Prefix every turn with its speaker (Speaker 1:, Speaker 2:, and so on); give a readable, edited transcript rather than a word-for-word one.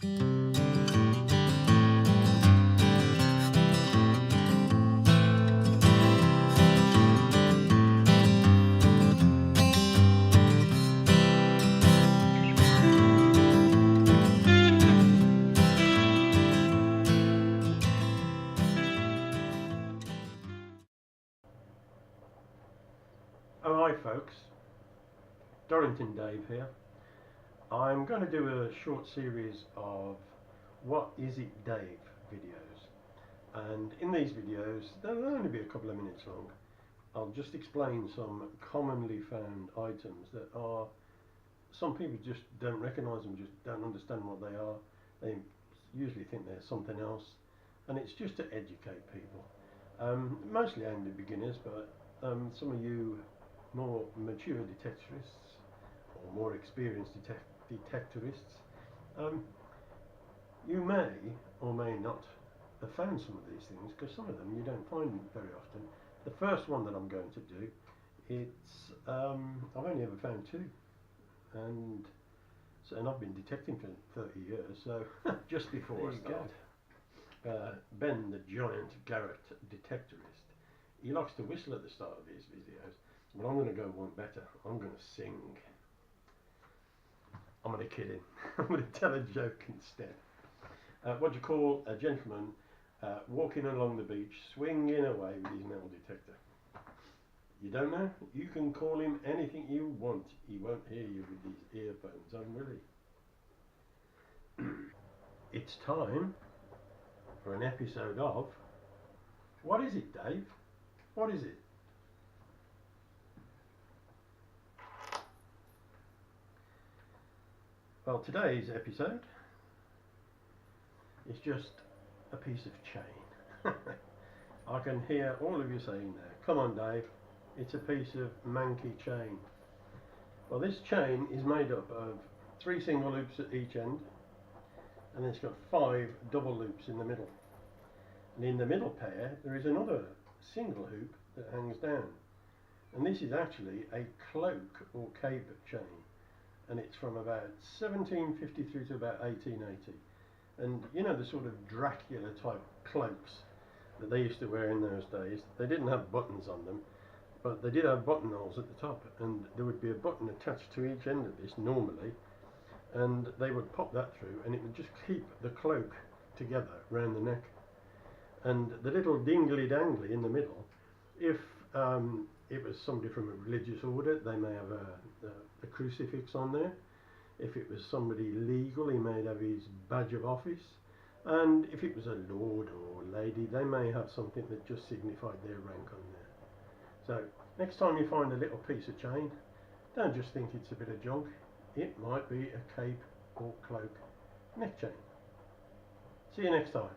Speaker 1: Oh, hi folks, Durrington Dave here. I'm going to do a short series of What Is It Dave videos, and in these videos, they'll only be a couple of minutes long. I'll just explain some commonly found items that are, some people just don't recognise them, just don't understand what they are. They usually think they're something else, and it's just to educate people. Mostly aimed at beginners, but some of you more mature detectorists or more experienced detectorists, you may or may not have found some of these things, because some of them you don't find very often. The first one that I'm going to do, it's I've only ever found two, and I've been detecting for 30 years, so just before I start, Ben the Giant Garrett detectorist, he likes to whistle at the start of his videos. But I'm going to go one better. I'm going to sing. I'm going to kid him. I'm going to tell a joke instead. What do you call a gentleman walking along the beach, swinging away with his metal detector? You don't know? You can call him anything you want. He won't hear you with his earphones on, will he? It's time for an episode of What Is It, Dave? What is it? Well, today's episode is just a piece of chain. I can hear all of you saying there, come on Dave, it's a piece of manky chain. Well, this chain is made up of 3 single loops at each end, and it's got 5 double loops in the middle. And in the middle pair there is another single hoop that hangs down. And this is actually a cloak or cape chain. And it's from about 1750 through to about 1880. And you know the sort of Dracula type cloaks that they used to wear in those days, they didn't have buttons on them, but they did have buttonholes at the top, and there would be a button attached to each end of this normally, and they would pop that through and it would just keep the cloak together around the neck. And the little dingly dangly in the middle, if it was somebody from a religious order, they may have a crucifix on there. If it was somebody legal, he may have his badge of office. And if it was a lord or lady, they may have something that just signified their rank on there. So next time you find a little piece of chain, don't just think it's a bit of junk. It might be a cape or cloak neck chain. See you next time.